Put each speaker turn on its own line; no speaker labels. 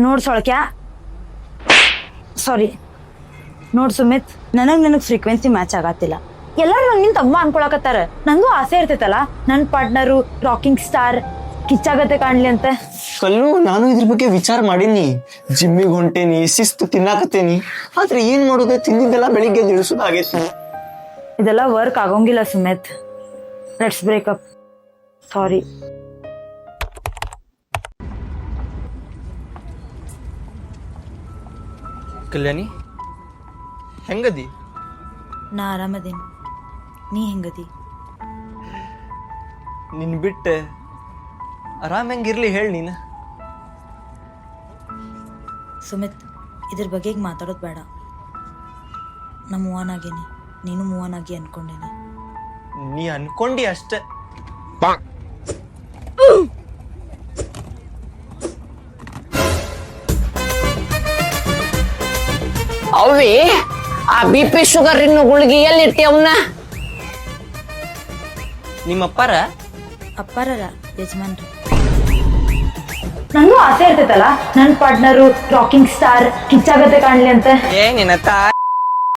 ನೋಡ್ ಸೊಳಕ್ಯಾ ಸಾರಿ ನೋಡ್ ಸುಮಿತ್, ನನಗ್ ಫ್ರೀಕ್ವೆನ್ಸಿ ಮ್ಯಾಚ್ ಆಗತ್ತಿಲ್ಲ. ಎಲ್ಲಾರು ನಿನ್ ತಮ್ಮ ಅನ್ಕೊಳಕತ್ತಾರ. ನಂಗೂ ಆಸೆ ಇರ್ತೈತಲ್ಲ ನನ್ ಪಾರ್ಟ್ನರು ರಾಕಿಂಗ್ ಸ್ಟಾರ್ ಕಿಚ್ಚಾಗತ್ತೆ ಕಾಣ್ಲಿ ಅಂತ.
ಕಲ್ಲು, ನಾನು ಇದ್ರ ಬಗ್ಗೆ ವಿಚಾರ ಮಾಡೀನಿ. ಜಿಮ್ಮಿಗೆ ಹೊಂಟೇನಿ, ಶಿಸ್ತು ತಿನ್ನಾಕತ್ತೇನಿ. ಆದ್ರೆ ಏನ್ ಮಾಡೋದು, ತಿಂದಿದ್ದೆಲ್ಲ ಬೆಳಿಗ್ಗೆ ಇಳಿಸೋದಾಗೈತಿ.
ಇದೆಲ್ಲ ವರ್ಕ್ ಆಗೋಂಗಿಲ್ಲ Sumit. Let's break up. Sorry.
Kalyani, ಹೆಂಗದಿ?
ನಾ ಆರಾಮದೇನಿ, ನೀ ಹೆಂಗದಿ?
ನಿನ್ ಬಿಟ್ಟ ಆರಾಮ್ ಹೆಂಗಿರ್ಲಿ ಹೇಳಿ ನೀನು.
ಸುಮಿತ್, ಇದ್ರ ಬಗ್ಗೆ ಈಗ ಮಾತಾಡೋದು ಬೇಡ. ನಾ ಮೂವ್ ಆನ್ ಆಗೇನಿ, ನೀನು ಮೂವ್ ಆನ್ ಆಗಿ ಅನ್ಕೊಂಡೇನಿ.
ನೀ ಅನ್ಕೊಂಡಿ ಅಷ್ಟೆ.
ಅವಿ, ಆ BP ಶುಗರ್ ಇನ್ನು ಗುಳಿಗೆ ಎಲ್ಲಿ ಇರ್ತಿ ಅವನ್ನ?
ನಿಮ್ಮಪ್ಪಾರ
ಅಪ್ಪಾರಲ್ಲ, ಯಜಮಾನ್ರಿ. ನನಗೂ ಆಸೆ ಇರ್ತೈತಲ್ಲ ನನ್ ಪಾರ್ಟ್ನರು ರಾಕಿಂಗ್ ಸ್ಟಾರ್ ಕಿಚ್ಚಾಗತ್ತೆ ಕಾಣ್ಲಿ ಅಂತ.
ಏ ನಿನ್ನ